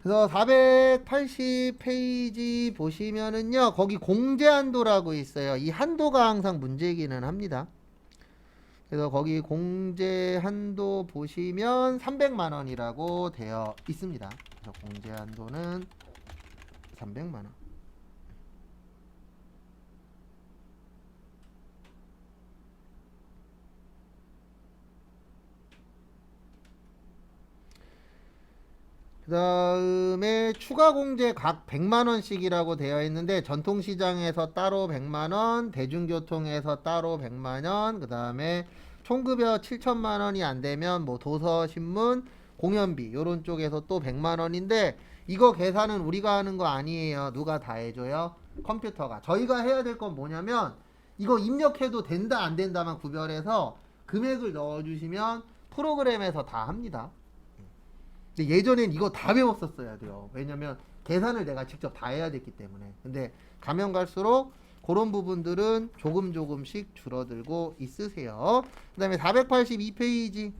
그래서 480페이지 보시면은요, 거기 공제 한도라고 있어요. 이 한도가 항상 문제기는 합니다. 그래서 거기 공제 한도 보시면 300만 원이라고 되어 있습니다. 그래서 공제 한도는 300만 원. 그 다음에 추가 공제 각 100만 원씩이라고 되어 있는데, 전통시장에서 따로 100만 원, 대중교통에서 따로 100만 원, 그 다음에 총급여 7천만 원이 안 되면 뭐 도서, 신문, 공연비 요런 쪽에서 또 100만 원인데, 이거 계산은 우리가 하는 거 아니에요. 누가 다 해줘요? 컴퓨터가. 저희가 해야 될 건 뭐냐면, 이거 입력해도 된다 안 된다만 구별해서 금액을 넣어주시면 프로그램에서 다 합니다. 근데 예전엔 이거 다 배웠었어야 돼요. 왜냐면 계산을 내가 직접 다 해야 됐기 때문에. 근데 가면 갈수록 그런 부분들은 조금씩 줄어들고 있으세요. 그 다음에 482페이지.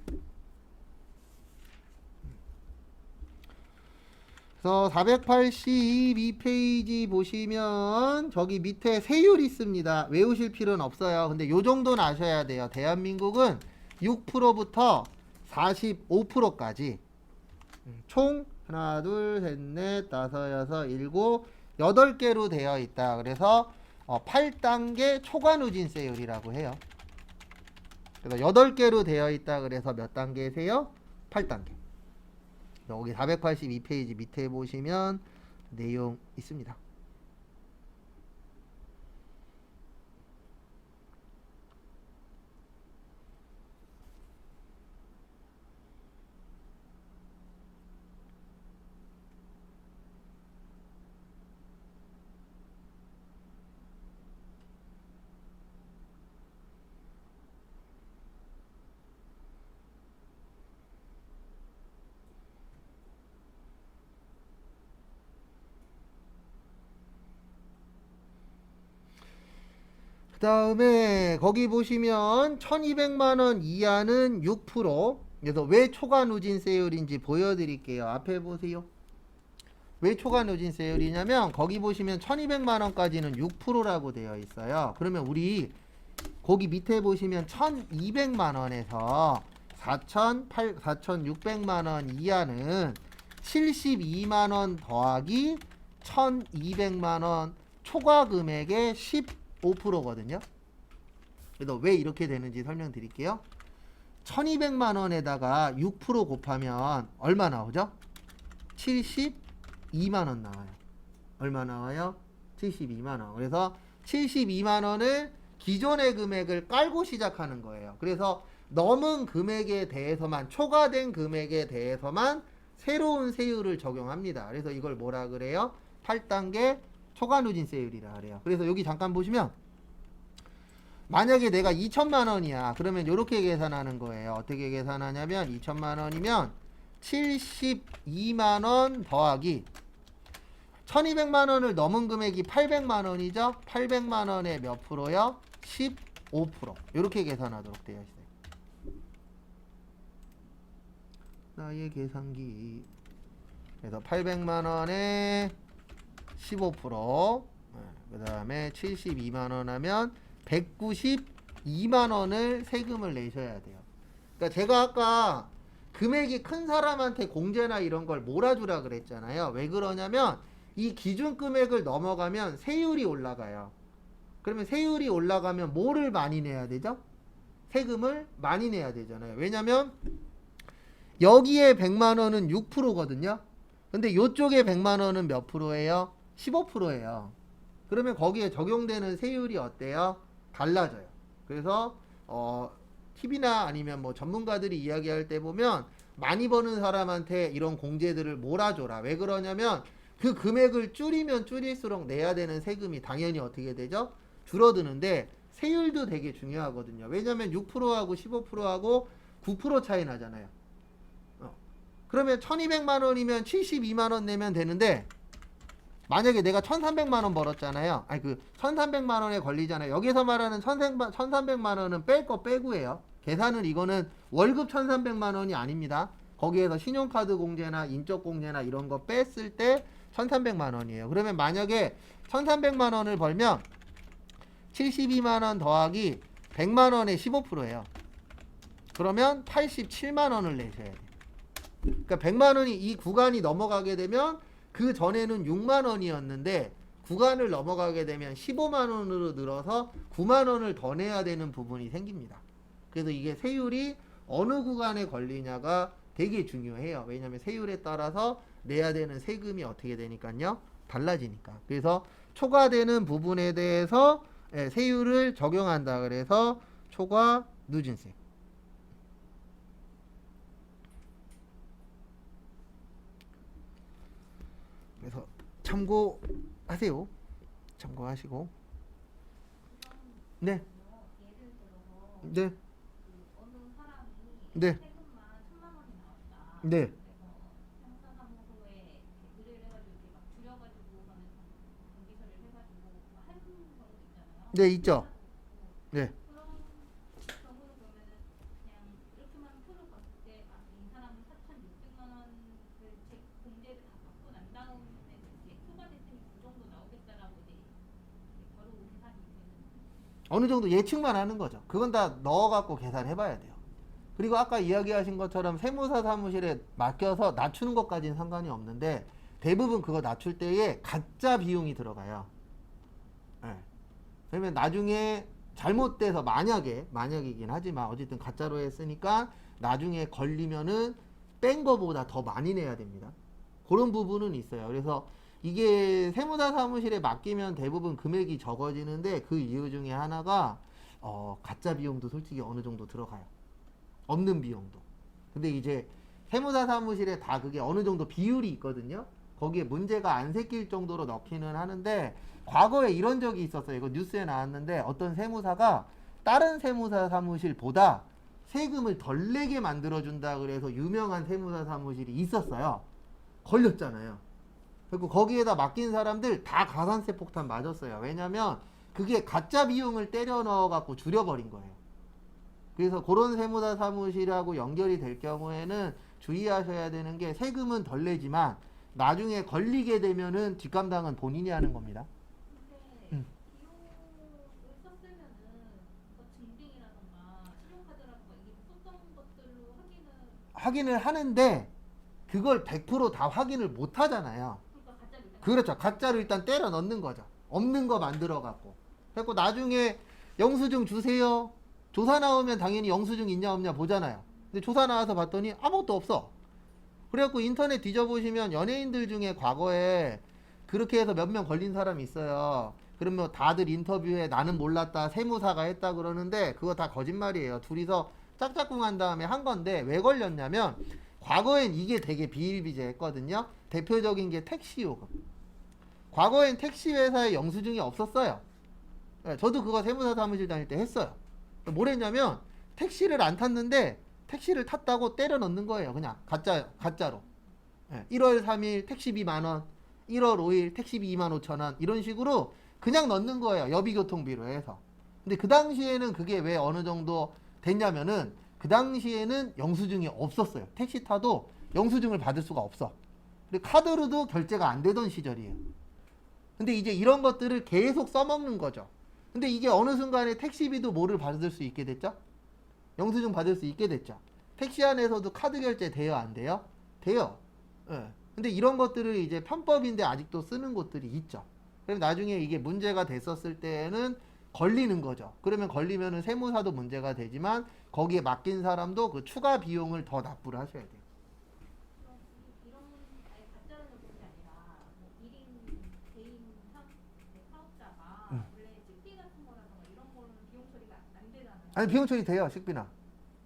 그래서 482페이지 보시면 저기 밑에 세율 있습니다. 외우실 필요는 없어요. 근데 요 정도는 아셔야 돼요. 대한민국은 6%부터 45%까지 총 하나, 둘, 셋, 넷, 다섯, 여섯, 일곱, 8개로 되어 있다. 그래서 8단계 초과 누진세율이라고 해요. 그래서 8개로 되어 있다. 그래서 몇 단계세요? 8단계. 여기 482페이지 밑에 보시면 내용 있습니다. 그 다음에 거기 보시면 1200만원 이하는 6%. 그래서 왜 초과 누진세율인지 보여드릴게요. 앞에 보세요. 왜 초과 누진세율이냐면 거기 보시면 1200만원까지는 6%라고 되어 있어요. 그러면 우리 거기 밑에 보시면 1200만원에서 4600만원 이하는 72만원 더하기 1200만원 초과 금액의 15%거든요. 그래서 왜 이렇게 되는지 설명드릴게요. 1200만원에다가 6% 곱하면 얼마 나오죠? 72만원 나와요. 얼마 나와요? 72만원. 그래서 72만원을 기존의 금액을 깔고 시작하는 거예요. 그래서 넘은 금액에 대해서만, 초과된 금액에 대해서만 새로운 세율을 적용합니다. 그래서 이걸 뭐라 그래요? 8단계 초과 누진세율이라 그래요. 그래서 여기 잠깐 보시면 만약에 내가 2천만 원이야. 그러면 이렇게 계산하는 거예요. 어떻게 계산하냐면 2천만 원이면 72만 원 더하기 1200만 원을 넘은 금액이 800만 원이죠. 800만 원에 몇 프로요? 15%. 이렇게 계산하도록 되어 있어요. 나의 계산기. 그래서 800만 원에 15%. 그 다음에 72만 원 하면 192만 원을 세금을 내셔야 돼요. 그러니까 제가 아까 금액이 큰 사람한테 공제나 이런 걸 몰아주라 그랬잖아요. 왜 그러냐면 이 기준 금액을 넘어가면 세율이 올라가요. 그러면 세율이 올라가면 뭐를 많이 내야 되죠? 세금을 많이 내야 되잖아요. 왜냐면 여기에 100만 원은 6%거든요. 근데 이쪽에 100만 원은 몇 프로예요? 15%예요. 그러면 거기에 적용되는 세율이 어때요? 달라져요. 그래서 TV나 아니면 뭐 전문가들이 이야기할 때 보면 많이 버는 사람한테 이런 공제들을 몰아줘라. 왜 그러냐면 그 금액을 줄이면 줄일수록 내야 되는 세금이 당연히 어떻게 되죠? 줄어드는데 세율도 되게 중요하거든요. 왜냐면 6%하고 15%하고 9% 차이 나잖아요. 그러면 1200만 원이면 72만 원 내면 되는데 만약에 내가 1300만 원 벌었잖아요. 아니 1300만 원에 걸리잖아요. 여기서 말하는 1300만 원은 뺄 거 빼고예요. 계산은 이거는 월급 1300만 원이 아닙니다. 거기에서 신용카드 공제나 인적 공제나 이런 거 뺐을 때 1,300만 원이에요. 그러면 만약에 1,300만 원을 벌면 72만 원 더하기 100만 원의 15%예요. 그러면 87만 원을 내셔야 돼요. 그러니까 100만 원이 이 구간이 넘어가게 되면 그 전에는 6만 원이었는데 구간을 넘어가게 되면 15만 원으로 늘어서 9만 원을 더 내야 되는 부분이 생깁니다. 그래서 이게 세율이 어느 구간에 걸리냐가 되게 중요해요. 왜냐하면 세율에 따라서 내야 되는 세금이 어떻게 되니까요? 달라지니까. 그래서 초과되는 부분에 대해서 세율을 적용한다. 그래서 초과 누진세. 그래서 참고하세요. 참고하시고. 네. 예를 들어서 네. 어느 사람이 네. 세금만 1,000만 원이 나왔다. 네. 그래서 형사사무소에 의뢰를 해가지고 이렇게 막 줄여가지고 하는 공기서를 해가지고 한 경우도 있잖아요. 네, 있죠. 네. 그런 경우는 그러면은 그냥 이렇게만 표를 봤을 때 아, 이 사람은 4,600만 원을 제 공제를 다 받고 난 다음에 이제 초과 대금이 그 정도 나오겠다라고 이제 바로 계산이 되는. 어느 정도 예측만 하는 거죠. 그건 다 넣어갖고 계산해봐야 돼요. 그리고 아까 이야기하신 것처럼 세무사 사무실에 맡겨서 낮추는 것까지는 상관이 없는데 대부분 그거 낮출 때에 가짜 비용이 들어가요. 네. 그러면 나중에 잘못돼서 만약이긴 하지만 어쨌든 가짜로 했으니까 나중에 걸리면은 뺀 거보다 더 많이 내야 됩니다. 그런 부분은 있어요. 그래서 이게 세무사 사무실에 맡기면 대부분 금액이 적어지는데 그 이유 중에 하나가 가짜 비용도 솔직히 어느 정도 들어가요. 없는 비용도. 근데 이제 세무사 사무실에 다 그게 어느 정도 비율이 있거든요. 거기에 문제가 안 생길 정도로 넣기는 하는데 과거에 이런 적이 있었어요. 이거 뉴스에 나왔는데 어떤 세무사가 다른 세무사 사무실보다 세금을 덜 내게 만들어준다 그래서 유명한 세무사 사무실이 있었어요. 걸렸잖아요. 그리고 거기에다 맡긴 사람들 다 가산세 폭탄 맞았어요. 왜냐면 그게 가짜 비용을 때려 넣어갖고 줄여버린 거예요. 그래서 그런 세무사 사무실하고 연결이 될 경우에는 주의하셔야 되는 게 세금은 덜 내지만 나중에 걸리게 되면은 뒷감당은 본인이 하는 겁니다. 근데 비용을 썼으면은 뭐 증빙이라던가 신용카드라던가 이게 썼던 것들로 확인을 하는데 그걸 100%다 확인을 못 하잖아요. 그러니까 가짜로 일단 그렇죠. 가짜를 일단 때려 넣는 거죠. 없는 거 만들어 갖고. 그래서 나중에 영수증 주세요. 조사 나오면 당연히 영수증 있냐 없냐 보잖아요. 근데 조사 나와서 봤더니 아무것도 없어. 그래갖고 인터넷 뒤져보시면 연예인들 중에 과거에 그렇게 해서 몇 명 걸린 사람이 있어요. 그러면 다들 인터뷰에 나는 몰랐다 세무사가 했다 그러는데 그거 다 거짓말이에요. 둘이서 짝짝꿍 한 다음에 한 건데 왜 걸렸냐면 과거엔 이게 되게 비일비재했거든요. 대표적인 게 택시요금. 과거엔 택시 회사에 영수증이 없었어요. 네, 저도 그거 세무사 사무실 다닐 때 했어요. 뭘 했냐면 택시를 안 탔는데 택시를 탔다고 때려 넣는 거예요. 그냥 가짜로. 1월 3일 택시비 만원, 1월 5일 택시비 25,000원 이런 식으로 그냥 넣는 거예요. 여비교통비로 해서. 근데 그 당시에는 그게 왜 어느 정도 됐냐면은 그 당시에는 영수증이 없었어요. 택시 타도 영수증을 받을 수가 없어. 근데 카드로도 결제가 안 되던 시절이에요. 근데 이제 이런 것들을 계속 써먹는 거죠. 근데 이게 어느 순간에 택시비도 뭐를 받을 수 있게 됐죠? 영수증 받을 수 있게 됐죠. 택시 안에서도 카드 결제 돼요, 안 돼요? 돼요. 예. 근데 이런 것들을 이제 편법인데 아직도 쓰는 곳들이 있죠. 그럼 나중에 이게 문제가 됐었을 때에는 걸리는 거죠. 그러면 걸리면은 세무사도 문제가 되지만 거기에 맡긴 사람도 그 추가 비용을 더 납부를 하셔야 돼요. 그럼 이런 아예 가짜는 그게 아니라 뭐 1인 개인 사업자가 원래 식비 같은 거라던가 이런 거는 비용 처리가 안 되잖아요. 아니 비용 처리 돼요, 식비나.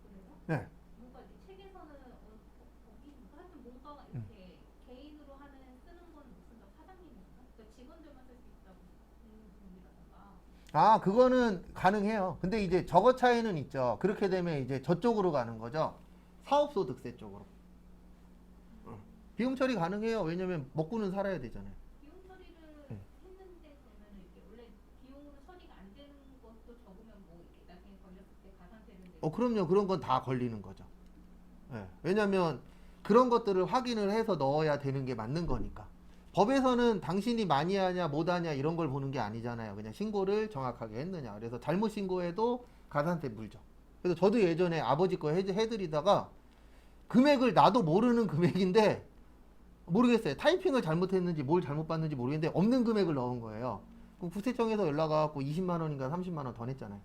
그래서 네. 뭔가 이제 책에서는 하여튼 뭔가 이렇게 개인으로 하는 쓰는 건 무슨 사장님인가? 그러니까 직원들만 쓸 수 있다고 쓰는 분이라던가. 아, 그거는 가능해요. 근데 이제 저거 차이는 있죠. 그렇게 되면 이제 저쪽으로 가는 거죠. 사업소득세 쪽으로. 비용 처리 가능해요. 왜냐면 먹고는 살아야 되잖아요. 비용 처리를 네. 했는데 그러면 이렇게 원래 비용으로 처리가 안 되는 것도 적으면 뭐 이렇게 나중에 걸렸을 때 가산세를 내고. 그럼요. 그런 건 다 걸리는 거죠. 예. 왜냐면 그런 것들을 확인을 해서 넣어야 되는 게 맞는 거니까. 법에서는 당신이 많이 하냐 못하냐 이런 걸 보는 게 아니잖아요. 그냥 신고를 정확하게 했느냐. 그래서 잘못 신고해도 가산세 물죠. 그래서 저도 예전에 아버지 거 해드리다가 금액을 나도 모르는 금액인데 모르겠어요. 타이핑을 잘못했는지 뭘 잘못 봤는지 모르겠는데 없는 금액을 넣은 거예요. 그럼 국세청에서 연락 와갖고 20만 원인가 30만 원 더 냈잖아요.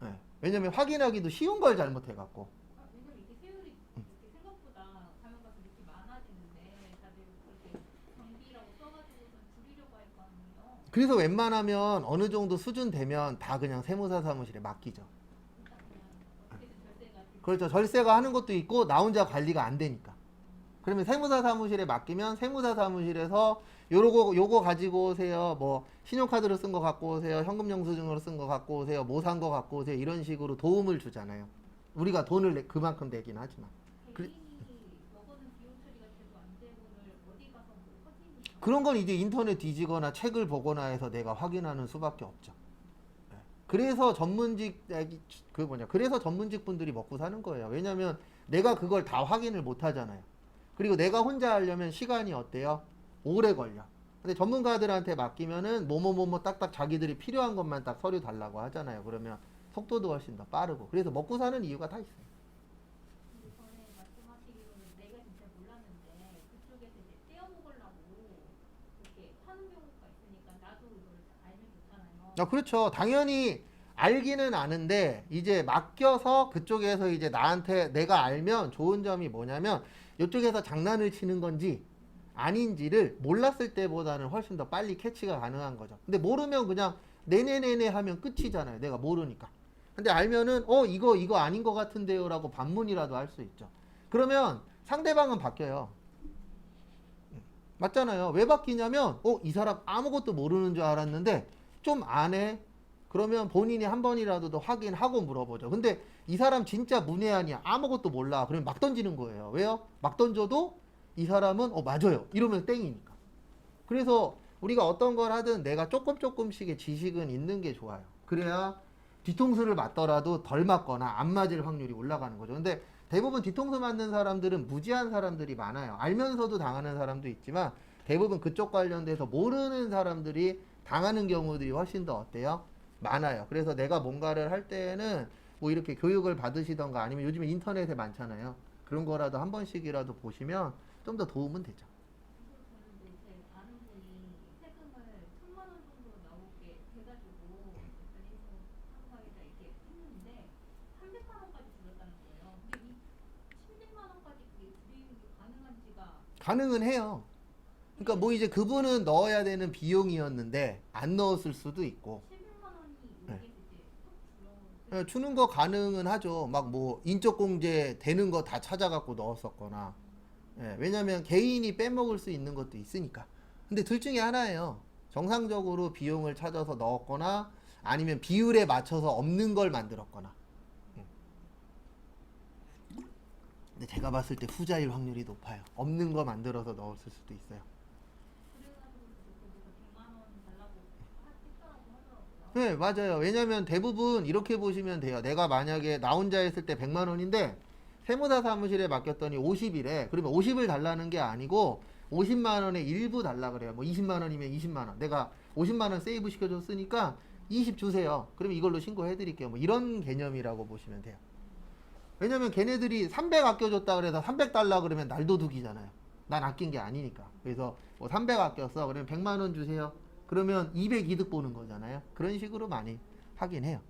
네. 왜냐면 확인하기도 쉬운 걸 잘못해갖고. 왜냐면 이게 세율이 이렇게 생각보다 가면 갈수록 이렇게 많아지는데 다들 그렇게 경비라고 써가지고선 줄이려고 할 거 아니에요. 그래서 웬만하면 어느 정도 수준 되면 다 그냥 세무사 사무실에 맡기죠. 일단 그냥 어떻게든 절세가 그렇죠. 절세가 하는 것도 있고 나 혼자 관리가 안 되니까. 그러면 세무사 사무실에 맡기면 세무사 사무실에서 요거 가지고 오세요. 뭐 신용카드로 쓴 거 갖고 오세요. 현금 영수증으로 쓴 거 갖고 오세요. 뭐 산 거 갖고 오세요. 이런 식으로 도움을 주잖아요. 우리가 돈을 그만큼 내긴 하지만. 개인이 먹어는 비용 처리가 제대로 안 되고를 어디 가서 뭐 확인이 그런 건 이제 인터넷 뒤지거나 책을 보거나 해서 내가 확인하는 수밖에 없죠. 네. 그래서 그래서 전문직 분들이 먹고 사는 거예요. 왜냐면 내가 그걸 다 확인을 못 하잖아요. 그리고 내가 혼자 하려면 시간이 어때요? 오래 걸려. 근데 전문가들한테 맡기면은 뭐뭐뭐뭐 딱딱 자기들이 필요한 것만 딱 서류 달라고 하잖아요. 그러면 속도도 훨씬 더 빠르고. 그래서 먹고 사는 이유가 다 있어요. 근데 전에 말씀하시기로는 내가 진짜 몰랐는데 그쪽에서 이제 떼어먹으려고 이렇게 하는 경우가 있으니까 나도 이걸 알면 좋잖아요. 그렇죠. 당연히 알기는 아는데 이제 맡겨서 그쪽에서 이제 나한테 내가 알면 좋은 점이 뭐냐면 이쪽에서 장난을 치는 건지 아닌지를 몰랐을 때보다는 훨씬 더 빨리 캐치가 가능한 거죠. 근데 모르면 그냥 네네네네 하면 끝이잖아요. 내가 모르니까. 근데 알면은 이거 아닌 것 같은데요 라고 반문이라도 할 수 있죠. 그러면 상대방은 바뀌어요. 맞잖아요. 왜 바뀌냐면 이 사람 아무것도 모르는 줄 알았는데 좀 안 해. 그러면 본인이 한 번이라도 더 확인하고 물어보죠. 근데 이 사람 진짜 문외한이야. 아무것도 몰라. 그러면 막 던지는 거예요. 왜요? 막 던져도 이 사람은 맞아요. 이러면 땡이니까. 그래서 우리가 어떤 걸 하든 내가 조금씩의 지식은 있는 게 좋아요. 그래야 뒤통수를 맞더라도 덜 맞거나 안 맞을 확률이 올라가는 거죠. 근데 대부분 뒤통수 맞는 사람들은 무지한 사람들이 많아요. 알면서도 당하는 사람도 있지만 대부분 그쪽 관련돼서 모르는 사람들이 당하는 경우들이 훨씬 더 어때요? 많아요. 그래서 내가 뭔가를 할 때는 뭐 이렇게 교육을 받으시던가 아니면 요즘에 인터넷에 많잖아요. 그런 거라도 한 번씩이라도 보시면 좀 더 도움은 되죠. 저는 제 아는 분이 세금을 1,000만 원 정도 나오게 돼가지고 관리소 상가에다 이렇게 했는데 300만 원까지 줄였다는 거예요. 근데 이 10만 원까지 그게 줄이는 게 가능한지가 가능은 해요. 그러니까 뭐 이제 그분은 넣어야 되는 비용이었는데 안 넣었을 수도 있고 700만 원이 네. 여기서 이제 쏙 줄어. 주는 거 가능은 하죠. 막 뭐 인적공제 되는 거 다 찾아갖고 넣었었거나. 왜냐면 개인이 빼먹을 수 있는 것도 있으니까. 근데 둘 중에 하나예요. 정상적으로 비용을 찾아서 넣었거나 아니면 비율에 맞춰서 없는 걸 만들었거나. 근데 제가 봤을 때 후자일 확률이 높아요. 없는 거 만들어서 넣었을 수도 있어요. 그래가지고 거기서 100만 원 달라고 했다고 하더라고요. 네, 맞아요. 왜냐면 대부분 이렇게 보시면 돼요. 내가 만약에 나 혼자 했을 때 100만 원인데 세무사 사무실에 맡겼더니 50이래. 그러면 50을 달라는 게 아니고 50만 원의 일부 달라 그래요. 뭐 20만 원이면 20만 원. 내가 50만 원 세이브 시켜줬으니까 20 주세요. 그러면 이걸로 신고해 드릴게요. 뭐 이런 개념이라고 보시면 돼요. 왜냐면 걔네들이 300 아껴줬다 그래서 300 달라 그러면 날도둑이잖아요. 난 아낀 게 아니니까. 그래서 뭐 300 아꼈어. 그러면 100만 원 주세요. 그러면 200 이득 보는 거잖아요. 그런 식으로 많이 하긴 해요.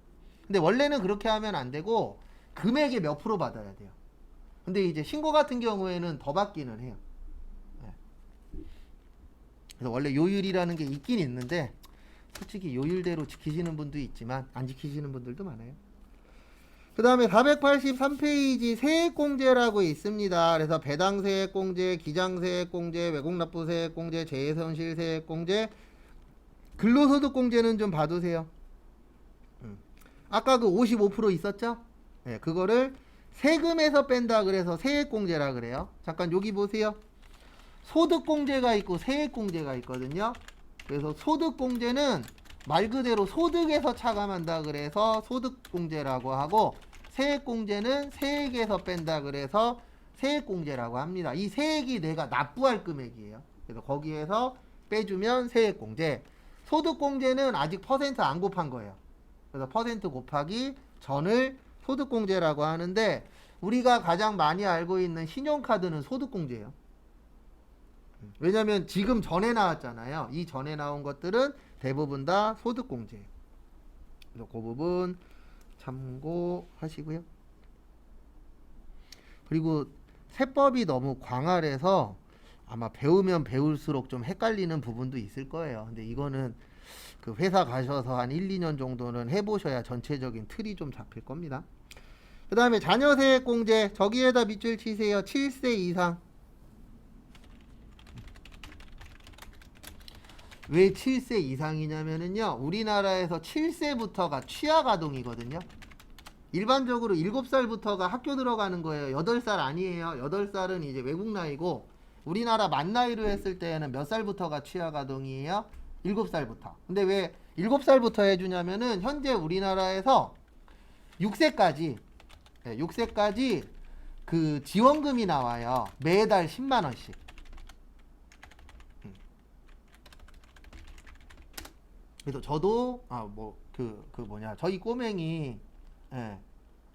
근데 원래는 그렇게 하면 안 되고 금액의 몇 프로 받아야 돼요. 근데 이제 신고 같은 경우에는 더 받기는 해요. 네. 그래서 원래 요율이라는 게 있긴 있는데 솔직히 요율대로 지키시는 분도 있지만 안 지키시는 분들도 많아요. 그 다음에 483페이지 세액공제라고 있습니다. 그래서 배당세액공제, 기장세액공제, 외국납부세액공제, 재해손실세액공제, 근로소득공제는 좀 봐두세요. 아까 그 55% 있었죠? 네, 그거를 세금에서 뺀다 그래서 세액공제라 그래요. 잠깐 여기 보세요. 소득공제가 있고 세액공제가 있거든요. 그래서 소득공제는 말 그대로 소득에서 차감한다 그래서 소득공제라고 하고 세액공제는 세액에서 뺀다 그래서 세액공제라고 합니다. 이 세액이 내가 납부할 금액이에요. 그래서 거기에서 빼주면 세액공제. 소득공제는 아직 퍼센트 안 곱한 거예요. 그래서 퍼센트 곱하기 전을 소득공제라고 하는데 우리가 가장 많이 알고 있는 신용카드는 소득공제예요. 왜냐면 지금 전에 나왔잖아요. 이 전에 나온 것들은 대부분 다 소득공제예요. 그래서 그 부분 참고하시고요. 그리고 세법이 너무 광활해서 아마 배우면 배울수록 좀 헷갈리는 부분도 있을 거예요. 근데 이거는 그 회사 가셔서 한 1, 2년 정도는 해보셔야 전체적인 틀이 좀 잡힐 겁니다. 그 다음에 자녀세액공제 저기에다 밑줄 치세요. 7세 이상. 왜 7세 이상이냐면은요, 우리나라에서 7세부터가 취약아동이거든요. 일반적으로 7살부터가 학교 들어가는 거예요. 8살 아니에요. 8살은 이제 외국 나이고, 우리나라 만 나이로 했을 때는 몇 살부터가 취약아동이에요? 7살부터. 근데 왜 7살부터 해주냐면은, 현재 우리나라에서 6세까지, 6세까지 그 지원금이 나와요. 매달 10만원씩. 그래서 저도 저희 꼬맹이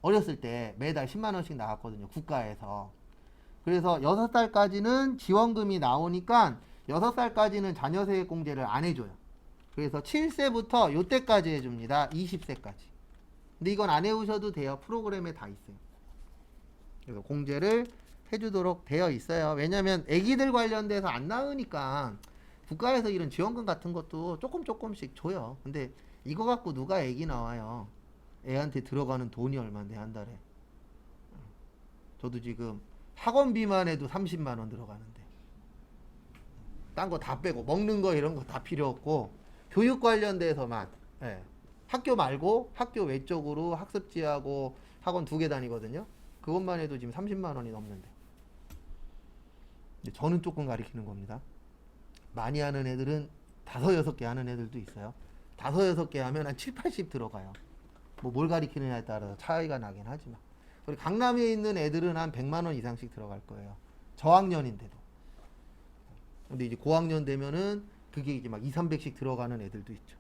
어렸을 때 매달 10만 원씩 나왔거든요. 국가에서. 그래서 6살까지는 지원금이 나오니까 6살까지는 자녀세액공제를 안 해줘요. 그래서 7세부터 요때까지 해줍니다. 20세까지. 근데 이건 안 해오셔도 돼요. 프로그램에 다 있어요. 그래서 공제를 해주도록 되어 있어요. 왜냐면 애기들 관련돼서 안 나으니까 국가에서 이런 지원금 같은 것도 조금씩 줘요. 근데 이거 갖고 누가 애기 나와요? 애한테 들어가는 돈이 얼마인데 한 달에. 저도 지금 학원비만 해도 30만 원 들어가는데. 딴 거 다 빼고 먹는 거 이런 거 다 필요 없고 교육 관련돼서만 학교 말고 학교 외적으로 학습지하고 학원 2개 다니거든요. 그것만 해도 지금 30만 원이 넘는데. 근데 저는 조금 가리키는 겁니다. 많이 하는 애들은 5, 6개 하는 애들도 있어요. 5, 6개 하면 한 7, 80 들어가요. 뭐 뭘 가리키느냐에 따라서 차이가 나긴 하지만. 그리고 강남에 있는 애들은 한 100만 원 이상씩 들어갈 거예요. 저학년인데도. 근데 이제 고학년 되면은 그게 이제 막 2, 300씩 들어가는 애들도 있죠.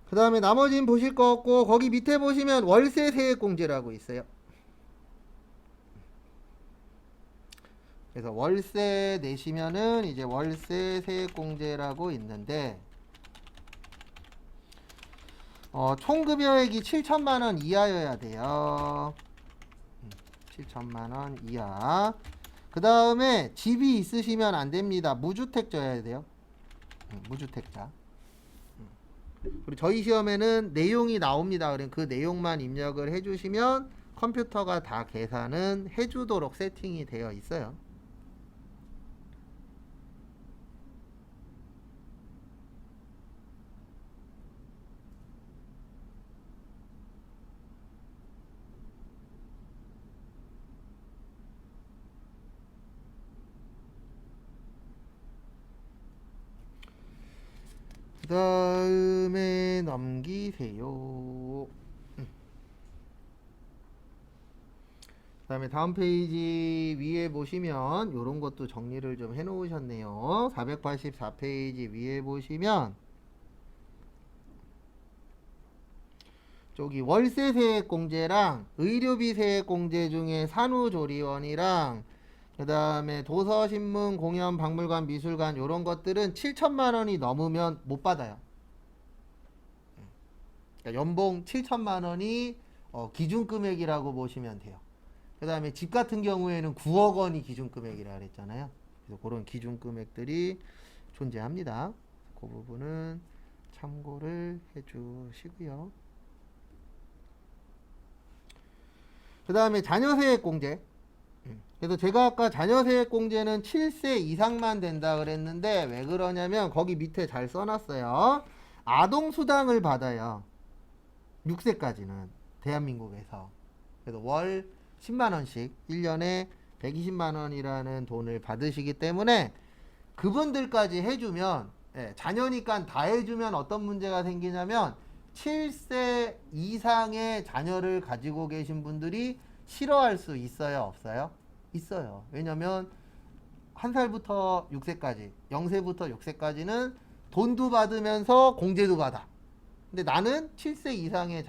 그 다음에 나머지는 보실 거 없고 거기 밑에 보시면 월세 세액공제라고 있어요. 그래서 월세 내시면은 이제 월세 세액공제라고 있는데 총 급여액이 7천만 원 이하여야 돼요. 7천만 원 이하. 그 다음에 집이 있으시면 안 됩니다. 무주택자여야 돼요. 무주택자. 그리고 저희 시험에는 내용이 나옵니다. 그럼 그 내용만 입력을 해주시면 컴퓨터가 다 계산은 해주도록 세팅이 되어 있어요. 그 다음에 넘기세요. 그 다음에 다음 페이지 위에 보시면 요런 것도 정리를 좀 해 놓으셨네요. 484페이지 위에 보시면 저기 월세세액공제랑 의료비세액공제 중에 산후조리원이랑 그 다음에 도서, 신문, 공연, 박물관, 미술관 요런 것들은 7천만 원이 넘으면 못 받아요. 그러니까 연봉 7천만 원이 기준금액이라고 보시면 돼요. 그 다음에 집 같은 경우에는 9억 원이 기준금액이라 그랬잖아요. 그래서 그런 기준금액들이 존재합니다. 그 부분은 참고를 해주시고요. 그 다음에 자녀세액공제. 그래서 제가 아까 자녀세액공제는 7세 이상만 된다 그랬는데 왜 그러냐면 거기 밑에 잘 써놨어요. 아동수당을 받아요. 6세까지는 대한민국에서. 그래서 월 10만원씩 1년에 120만원이라는 돈을 받으시기 때문에 그분들까지 해주면 자녀니까 다 해주면 어떤 문제가 생기냐면 7세 이상의 자녀를 가지고 계신 분들이 싫어할 수 있어요, 없어요? 있어요. 왜냐면 1살부터 6세까지, 0세부터 6세까지는 돈도 받으면서 공제도 받아. 근데 나는 7세 이상의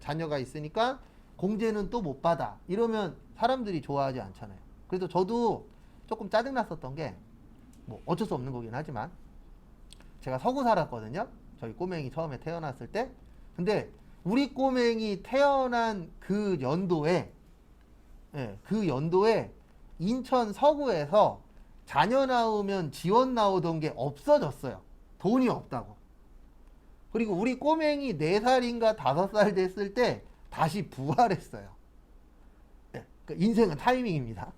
자녀가 있으니까 공제는 또 못 받아. 이러면 사람들이 좋아하지 않잖아요. 그래서 저도 조금 짜증났었던 게, 뭐 어쩔 수 없는 거긴 하지만, 제가 서구 살았거든요. 저희 꼬맹이 처음에 태어났을 때. 근데 우리 꼬맹이 태어난 그 연도에, 그 연도에 인천 서구에서 자녀 나오면 지원 나오던 게 없어졌어요. 돈이 없다고. 그리고 우리 꼬맹이 4살인가 5살 됐을 때 다시 부활했어요. 인생은 타이밍입니다.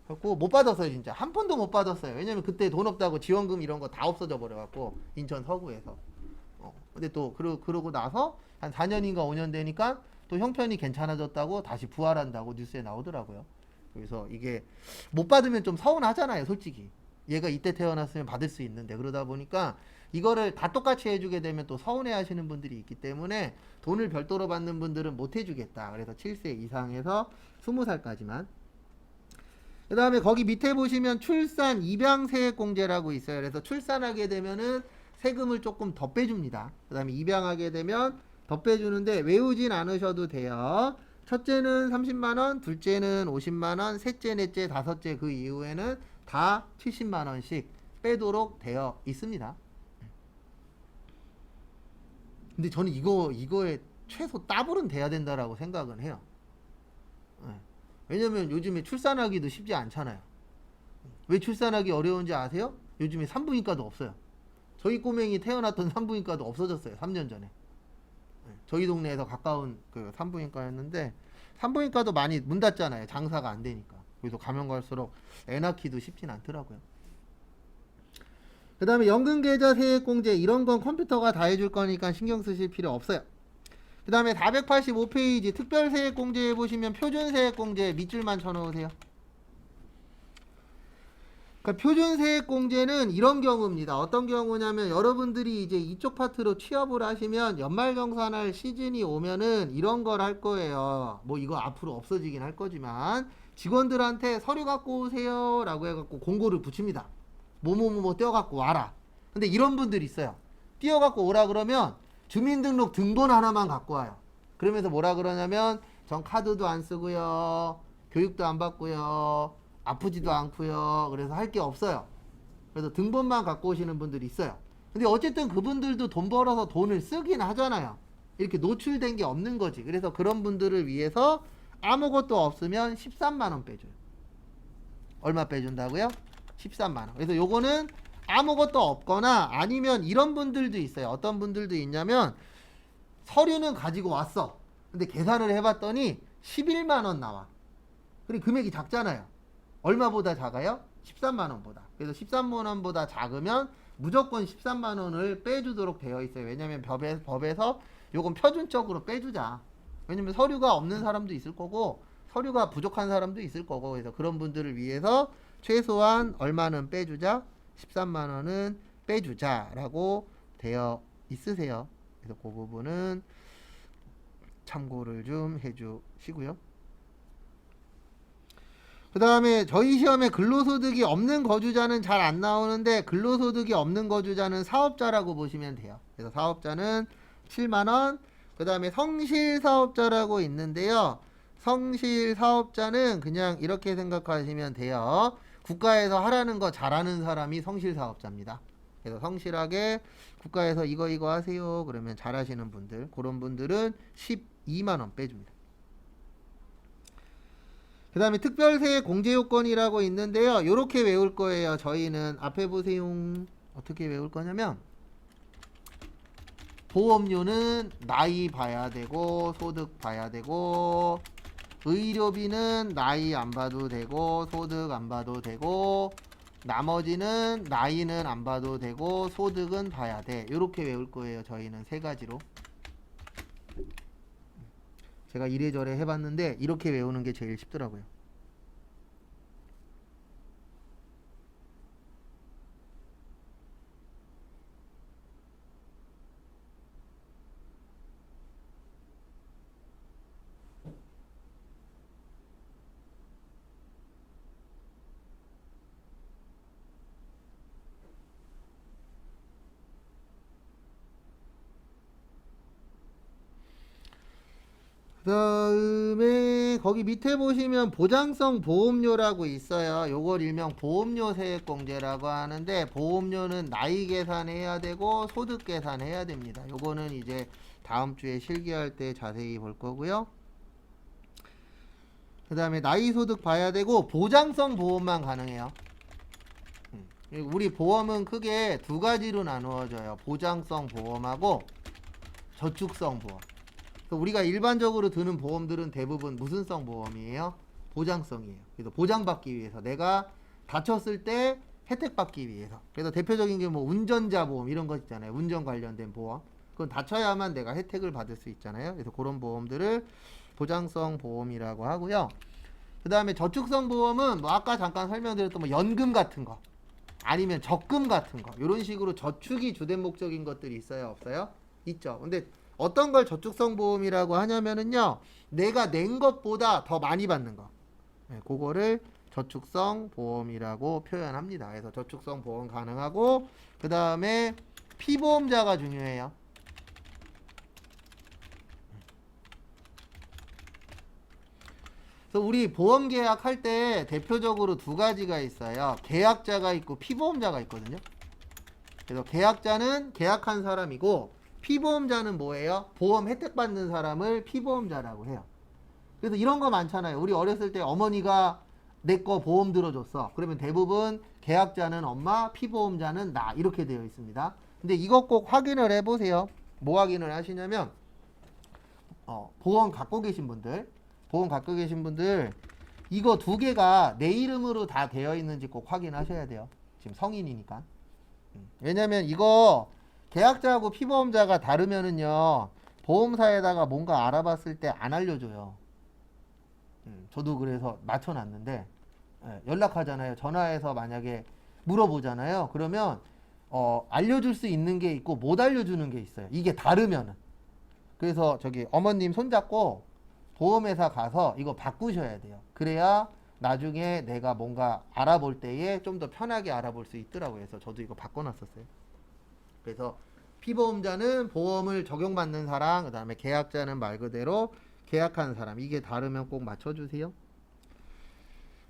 그래갖고 못 받았어요. 진짜 한 푼도 못 받았어요. 왜냐면 그때 돈 없다고 지원금 이런 거 다 없어져 버려갖고 인천 서구에서. 근데 또 그러고 나서 한 4년인가 5년 되니까 또 형편이 괜찮아졌다고 다시 부활한다고 뉴스에 나오더라고요. 그래서 이게 못 받으면 좀 서운하잖아요, 솔직히. 얘가 이때 태어났으면 받을 수 있는데. 그러다 보니까 이거를 다 똑같이 해주게 되면 또 서운해 하시는 분들이 있기 때문에 돈을 별도로 받는 분들은 못 해주겠다. 그래서 7세 이상에서 20살까지만. 그 다음에 거기 밑에 보시면 출산 입양세액공제라고 있어요. 그래서 출산하게 되면은 세금을 조금 더 빼줍니다. 그 다음에 입양하게 되면 더 빼주는데 외우진 않으셔도 돼요. 첫째는 30만원, 둘째는 50만원, 셋째, 넷째, 다섯째 그 이후에는 다 70만원씩 빼도록 되어 있습니다. 근데 저는 이거에 최소 더블은 돼야 된다라고 생각은 해요. 왜냐면 요즘에 출산하기도 쉽지 않잖아요. 왜 출산하기 어려운지 아세요? 요즘에 산부인과도 없어요. 저희 꼬맹이 태어났던 산부인과도 없어졌어요. 3년 전에. 저희 동네에서 가까운 그 산부인과였는데 산부인과도 많이 문 닫잖아요. 장사가 안 되니까. 그래서 가면 갈수록 애 낳기도 쉽진 않더라고요. 그 다음에 연금계좌 세액공제 이런 건 컴퓨터가 다 해줄 거니까 신경 쓰실 필요 없어요. 그 다음에 485페이지 특별세액공제 해보시면 표준세액공제 밑줄만 쳐놓으세요. 그러니까 표준세액공제는 이런 경우입니다. 어떤 경우냐면 여러분들이 이제 이쪽 파트로 취업을 하시면 연말정산할 시즌이 오면은 이런 걸 할 거예요. 뭐 이거 앞으로 없어지긴 할 거지만 직원들한테 서류 갖고 오세요 라고 해갖고 공고를 붙입니다. 뭐뭐뭐 떼어갖고 와라. 근데 이런 분들이 있어요. 띄어갖고 오라 그러면 주민등록 등본 하나만 갖고 와요. 그러면서 뭐라 그러냐면 전 카드도 안 쓰고요. 교육도 안 받고요. 아프지도 않고요. 그래서 할 게 없어요. 그래서 등본만 갖고 오시는 분들이 있어요. 근데 어쨌든 그분들도 돈 벌어서 돈을 쓰긴 하잖아요. 이렇게 노출된 게 없는 거지. 그래서 그런 분들을 위해서 아무것도 없으면 13만원 빼줘요. 얼마 빼준다고요? 13만원. 그래서 요거는 아무것도 없거나 아니면 이런 분들도 있어요. 어떤 분들도 있냐면 서류는 가지고 왔어. 근데 계산을 해봤더니 11만원 나와. 그리고 금액이 작잖아요. 얼마보다 작아요? 13만원보다. 그래서 13만원보다 작으면 무조건 13만원을 빼주도록 되어 있어요. 왜냐면 법에서 요건 표준적으로 빼주자. 왜냐면 서류가 없는 사람도 있을 거고 서류가 부족한 사람도 있을 거고 그래서 그런 분들을 위해서 최소한 얼마는 빼주자? 13만원은 빼주자라고 되어 있으세요. 그래서 그 부분은 참고를 좀 해주시고요. 그 다음에 저희 시험에 근로소득이 없는 거주자는 잘 안 나오는데 근로소득이 없는 거주자는 사업자라고 보시면 돼요. 그래서 사업자는 7만원. 그 다음에 성실사업자라고 있는데요. 성실사업자는 그냥 이렇게 생각하시면 돼요. 국가에서 하라는 거 잘하는 사람이 성실사업자입니다. 그래서 성실하게 국가에서 이거 하세요. 그러면 잘하시는 분들, 그런 분들은 12만원 빼줍니다. 그 다음에 특별세액 공제요건이라고 있는데요. 이렇게 외울 거예요. 저희는 앞에 보세요. 어떻게 외울 거냐면 보험료는 나이 봐야 되고 소득 봐야 되고 의료비는 나이 안 봐도 되고 소득 안 봐도 되고 나머지는 나이는 안 봐도 되고 소득은 봐야 돼. 이렇게 외울 거예요. 저희는 세 가지로. 제가 이래저래 해봤는데 이렇게 외우는 게 제일 쉽더라고요. 그다음에 거기 밑에 보시면 보장성 보험료라고 있어요. 요걸 일명 보험료 세액공제라고 하는데, 보험료는 나이 계산해야 되고 소득 계산해야 됩니다. 요거는 이제 다음 주에 실기할 때 자세히 볼 거고요. 그 다음에 나이 소득 봐야 되고, 보장성 보험만 가능해요. 우리 보험은 크게 두 가지로 나누어져요. 보장성 보험하고 저축성 보험. 우리가 일반적으로 드는 보험들은 대부분 무슨 성 보험이에요? 보장성이에요. 그래서 보장받기 위해서, 내가 다쳤을 때 혜택받기 위해서. 그래서 대표적인 게 뭐 운전자 보험 이런 거 있잖아요. 운전 관련된 보험. 그건 다쳐야만 내가 혜택을 받을 수 있잖아요. 그래서 그런 보험들을 보장성 보험이라고 하고요. 그 다음에 저축성 보험은 뭐 아까 잠깐 설명드렸던 뭐 연금 같은 거, 아니면 적금 같은 거, 이런 식으로 저축이 주된 목적인 것들이 있어요, 없어요? 있죠. 근데 어떤 걸 저축성 보험이라고 하냐면은요, 내가 낸 것보다 더 많이 받는 거, 네, 그거를 저축성 보험이라고 표현합니다. 그래서 저축성 보험 가능하고, 그 다음에 피보험자가 중요해요. 그래서 우리 보험 계약할 때 대표적으로 두 가지가 있어요. 계약자가 있고 피보험자가 있거든요. 그래서 계약자는 계약한 사람이고, 피보험자는 뭐예요? 보험 혜택 받는 사람을 피보험자라고 해요. 그래서 이런 거 많잖아요. 우리 어렸을 때 어머니가 내 거 보험 들어줬어. 그러면 대부분 계약자는 엄마, 피보험자는 나, 이렇게 되어 있습니다. 근데 이거 꼭 확인을 해보세요. 뭐 확인을 하시냐면, 보험 갖고 계신 분들, 이거 두 개가 내 이름으로 다 되어 있는지 꼭 확인하셔야 돼요. 지금 성인이니까. 왜냐면 이거 계약자하고 피보험자가 다르면은요, 보험사에다가 뭔가 알아봤을 때 안 알려줘요. 저도 그래서 맞춰놨는데, 연락하잖아요. 전화해서 만약에 물어보잖아요. 그러면 알려줄 수 있는 게 있고 못 알려주는 게 있어요. 이게 다르면은. 그래서 저기 어머님 손잡고 보험회사 가서 이거 바꾸셔야 돼요. 그래야 나중에 내가 뭔가 알아볼 때에 좀 더 편하게 알아볼 수 있더라고요. 그래서 저도 이거 바꿔놨었어요. 그래서 피보험자는 보험을 적용받는 사람, 그 다음에 계약자는 말 그대로 계약한 사람. 이게 다르면 꼭 맞춰주세요.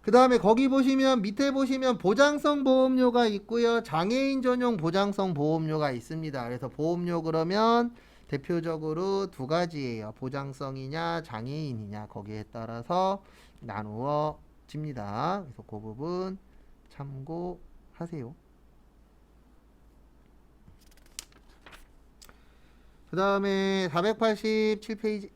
그 다음에 거기 보시면, 밑에 보시면 보장성 보험료가 있고요, 장애인 전용 보장성 보험료가 있습니다. 그래서 보험료 그러면 대표적으로 두 가지예요. 보장성이냐 장애인이냐, 거기에 따라서 나누어집니다. 그래서 그 부분 참고하세요. 그 다음에 487페이지.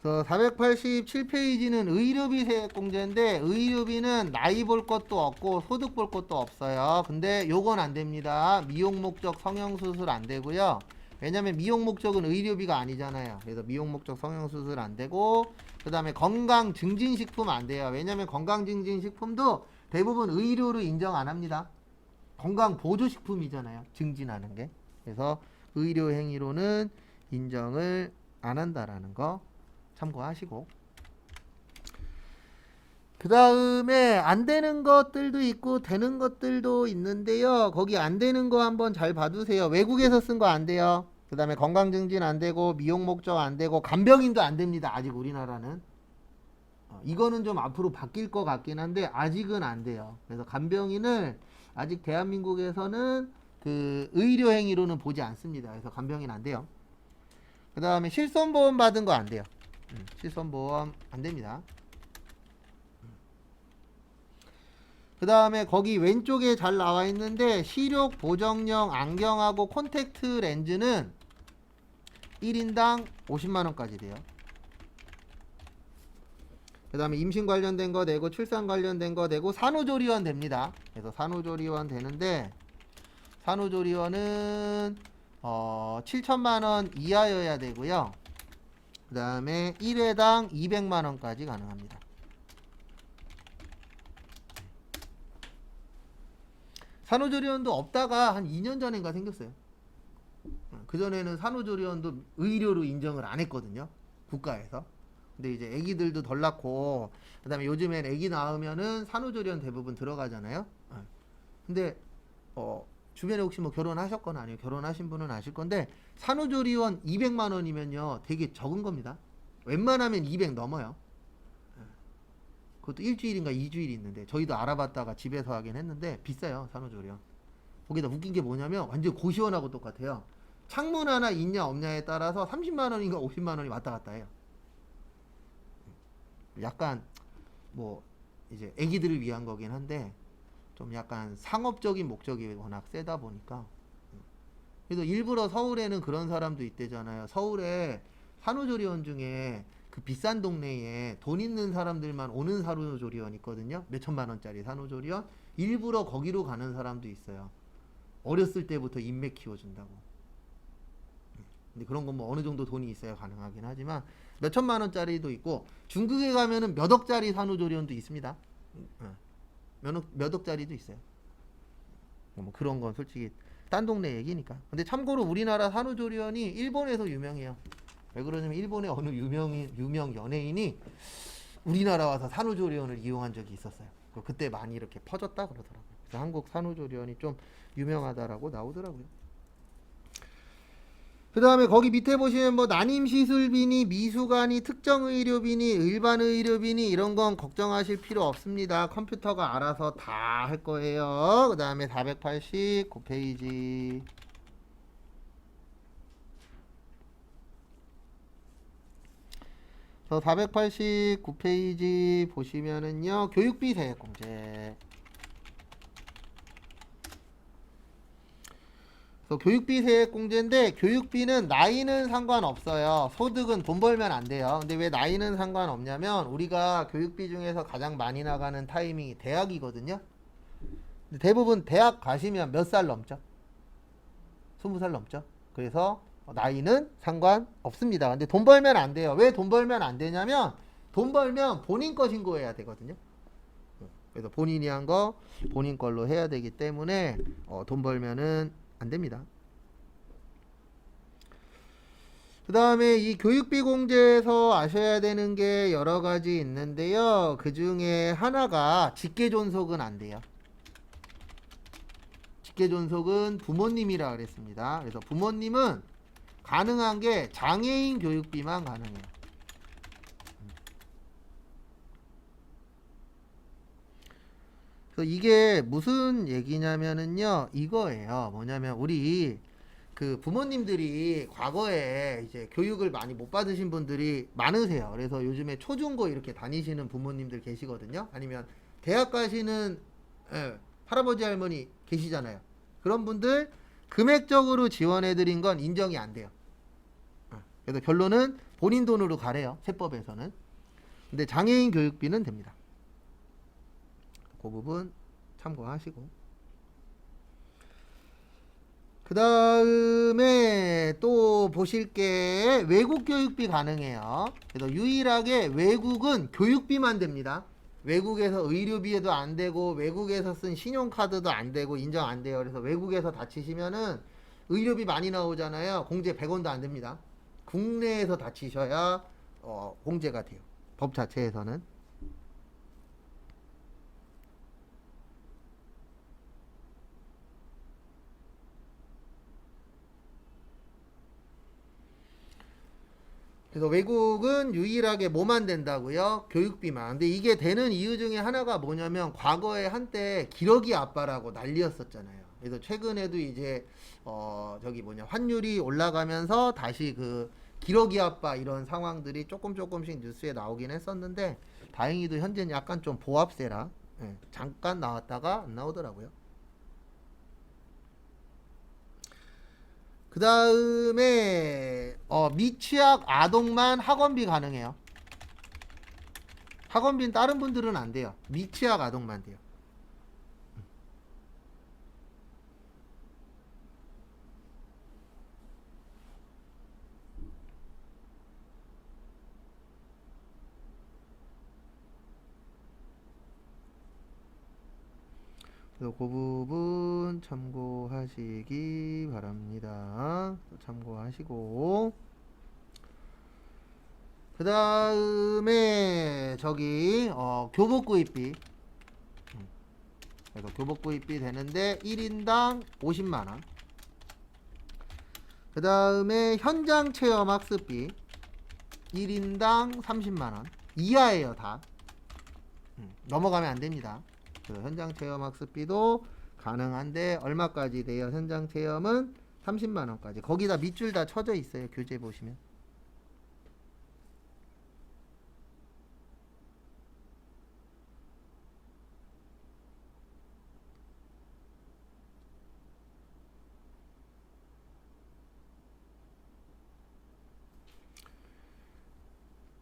그래서 487페이지는 의료비 세액공제인데, 의료비는 나이 볼 것도 없고 소득 볼 것도 없어요. 근데 요건 안 됩니다. 미용 목적 성형수술 안 되고요. 왜냐면 미용 목적은 의료비가 아니잖아요. 그래서 미용 목적 성형수술 안 되고, 그 다음에 건강 증진식품 안 돼요. 왜냐면 건강 증진식품도 대부분 의료로 인정 안 합니다. 건강 보조식품이잖아요, 증진하는 게. 그래서 의료 행위로는 인정을 안 한다라는 거 참고하시고, 그 다음에 안 되는 것들도 있고 되는 것들도 있는데요. 거기 안 되는 거 한번 잘 봐두세요. 외국에서 쓴 거 안 돼요. 그 다음에 건강증진 안 되고, 미용 목적 안 되고, 간병인도 안 됩니다. 아직 우리나라는. 이거는 좀 앞으로 바뀔 것 같긴 한데 아직은 안 돼요. 그래서 간병인을 아직 대한민국에서는 그 의료 행위로는 보지 않습니다. 그래서 간병인 안 돼요. 그 다음에 실손보험 받은 거 안 돼요. 실손보험 안 됩니다. 그 다음에 거기 왼쪽에 잘 나와 있는데, 시력 보정용 안경하고 콘택트 렌즈는 1인당 50만원까지 돼요. 그 다음에 임신 관련된 거 되고, 출산 관련된 거 되고, 산후조리원 됩니다. 그래서 산후조리원 되는데, 산후조리원은 7천만원 이하여야 되고요. 그 다음에 1회당 200만원까지 가능합니다. 산후조리원도 없다가 한 2년 전인가 생겼어요. 그전에는 산후조리원도 의료로 인정을 안 했거든요. 국가에서. 근데 이제 애기들도 덜 낳고 그다음에 요즘엔 애기 낳으면은 산후조리원 대부분 들어가잖아요. 근데 주변에 혹시 뭐 결혼하셨거나 아니면 결혼하신 분은 아실 건데 산후조리원 200만 원이면요 되게 적은 겁니다. 웬만하면 200 넘어요. 그것도 일주일인가 2주일 있는데 저희도 알아봤다가 집에서 하긴 했는데 비싸요 산후조리원. 거기다 웃긴 게 뭐냐면 완전 고시원하고 똑같아요. 창문 하나 있냐 없냐에 따라서 30만 원인가 50만 원이 왔다 갔다 해요. 약간 뭐 이제 애기들을 위한 거긴 한데 좀 약간 상업적인 목적이 워낙 세다 보니까. 그래서 일부러 서울에는 그런 사람도 있대잖아요. 서울에 산후조리원 중에 그 비싼 동네에 돈 있는 사람들만 오는 산후조리원 있거든요. 몇 천만 원짜리 산후조리원. 일부러 거기로 가는 사람도 있어요. 어렸을 때부터 인맥 키워준다고. 근데 그런 건 뭐 어느 정도 돈이 있어야 가능하긴 하지만 몇 천만 원짜리도 있고 중국에 가면은 몇 억짜리 산후조리원도 있습니다. 몇 억짜리도 있어요. 뭐 그런 건 솔직히 딴 동네 얘기니까. 근데 참고로 우리나라 산후조리원이 일본에서 유명해요. 왜 그러냐면 일본의 어느 유명 연예인이 우리나라 와서 산후조리원을 이용한 적이 있었어요. 그때 많이 이렇게 퍼졌다 그러더라고요. 그래서 한국 산후조리원이 좀 유명하다라고 나오더라고요. 그 다음에 거기 밑에 보시면 뭐 난임시술비니 미수관이 특정의료비니 일반의료비니 이런 건 걱정하실 필요 없습니다. 컴퓨터가 알아서 다 할 거예요. 그 다음에 489페이지. 저 489페이지 보시면은요 교육비 세액공제. 교육비 세액공제인데 교육비는 나이는 상관없어요. 소득은 돈 벌면 안 돼요. 근데 왜 나이는 상관없냐면 우리가 교육비 중에서 가장 많이 나가는 타이밍이 대학이거든요. 근데 대부분 대학 가시면 몇 살 넘죠? 20살 넘죠. 그래서 나이는 상관없습니다. 근데 돈 벌면 안 돼요. 왜 돈 벌면 안 되냐면 돈 벌면 본인 거 신고해야 되거든요. 그래서 본인이 한 거 본인 걸로 해야 되기 때문에 돈 벌면은 안 됩니다. 그 다음에 이 교육비 공제에서 아셔야 되는 게 여러 가지 있는데요. 그 중에 하나가 직계존속은 안 돼요. 직계존속은 부모님이라 그랬습니다. 그래서 부모님은 가능한 게 장애인 교육비만 가능해요. 그래서 이게 무슨 얘기냐면은요, 이거예요. 뭐냐면 우리 그 부모님들이 과거에 이제 교육을 많이 못 받으신 분들이 많으세요. 그래서 요즘에 초중고 이렇게 다니시는 부모님들 계시거든요. 아니면 대학 가시는 할아버지 할머니 계시잖아요. 그런 분들 금액적으로 지원해 드린 건 인정이 안 돼요. 그래서 결론은 본인 돈으로 가래요. 세법에서는. 근데 장애인 교육비는 됩니다. 그 부분 참고하시고. 그 다음에 또 보실 게 외국 교육비 가능해요. 그래서 유일하게 외국은 교육비만 됩니다. 외국에서 의료비에도 안 되고 외국에서 쓴 신용카드도 안 되고 인정 안 돼요. 그래서 외국에서 다치시면은 의료비 많이 나오잖아요. 공제 100원도 안 됩니다. 국내에서 다치셔야 공제가 돼요. 법 자체에서는. 그래서 외국은 유일하게 뭐만 된다고요? 교육비만. 근데 이게 되는 이유 중에 하나가 뭐냐면 과거에 한때 기러기 아빠라고 난리였었잖아요. 그래서 최근에도 이제 환율이 올라가면서 다시 그 기러기 아빠 이런 상황들이 조금씩 뉴스에 나오긴 했었는데 다행히도 현재는 약간 좀 보합세라 잠깐 나왔다가 안 나오더라고요. 그 다음에 미취학 아동만 학원비 가능해요. 학원비는 다른 분들은 안 돼요. 미취학 아동만 돼요. 그래서 그 부분 참고하시기 바랍니다. 참고하시고 그 다음에 저기 교복구입비. 그래서 교복구입비 되는데 1인당 50만원. 그 다음에 현장 체험 학습비 1인당 30만원 이하예요. 다 넘어가면 안됩니다. 그 현장 체험 학습비도 가능한데 얼마까지 돼요? 현장 체험은 30만원까지. 거기다 밑줄 다 쳐져 있어요. 교재 보시면.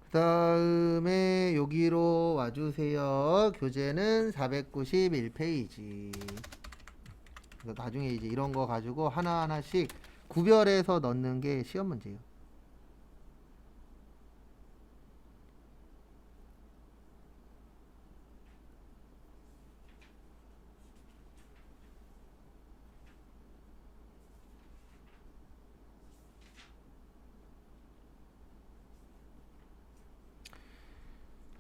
그 다음에 여기로 와주세요. 교재는 491페이지. 그래서 나중에 이제 이런 거 가지고 하나하나씩 구별해서 넣는 게 시험 문제예요.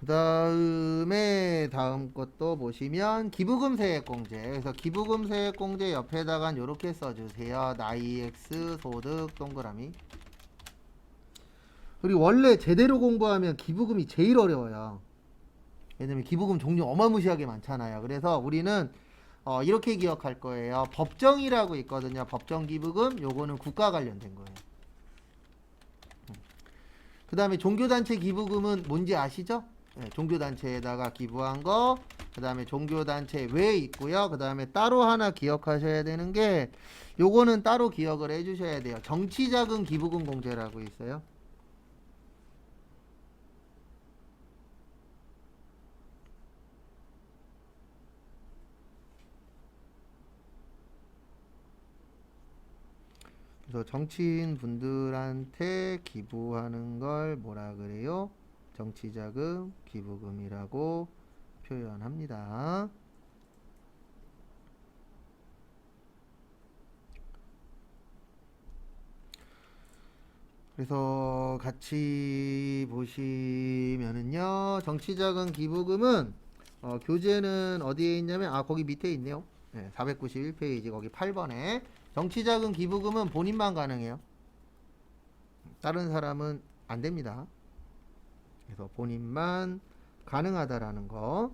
그 다음에 다음 것도 보시면 기부금 세액공제. 그래서 기부금 세액공제 옆에다가 이렇게 써주세요. 나이 X 소득 동그라미. 우리 원래 제대로 공부하면 기부금이 제일 어려워요. 왜냐면 기부금 종류 어마무시하게 많잖아요. 그래서 우리는 이렇게 기억할 거예요. 법정이라고 있거든요. 법정 기부금. 요거는 국가 관련된 거예요. 그 다음에 종교단체 기부금은 뭔지 아시죠? 네, 종교단체에다가 기부한 거, 그 다음에 종교단체 외에 있고요. 그 다음에 따로 하나 기억하셔야 되는 게 요거는 따로 기억을 해주셔야 돼요. 정치자금 기부금 공제라고 있어요. 그래서 정치인 분들한테 기부하는 걸 뭐라 그래요? 정치자금 기부금이라고 표현합니다. 그래서 같이 보시면은요, 정치자금 기부금은 교재는 어디에 있냐면 거기 밑에 있네요. 네, 491페이지 거기 8번에 정치자금 기부금은 본인만 가능해요. 다른 사람은 안 됩니다. 그래서 본인만 가능하다라는 거.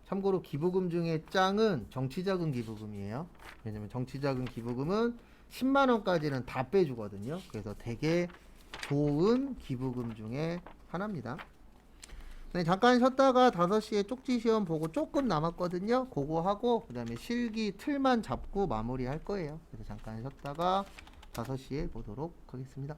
참고로 기부금 중에 짱은 정치자금 기부금이에요. 왜냐면 정치자금 기부금은 10만원까지는 다 빼주거든요. 그래서 되게 좋은 기부금 중에 하나입니다. 네, 잠깐 쉬었다가 5시에 쪽지 시험 보고 조금 남았거든요. 그거 하고 그 다음에 실기 틀만 잡고 마무리 할 거예요. 그래서 잠깐 쉬었다가 5시에 보도록 하겠습니다.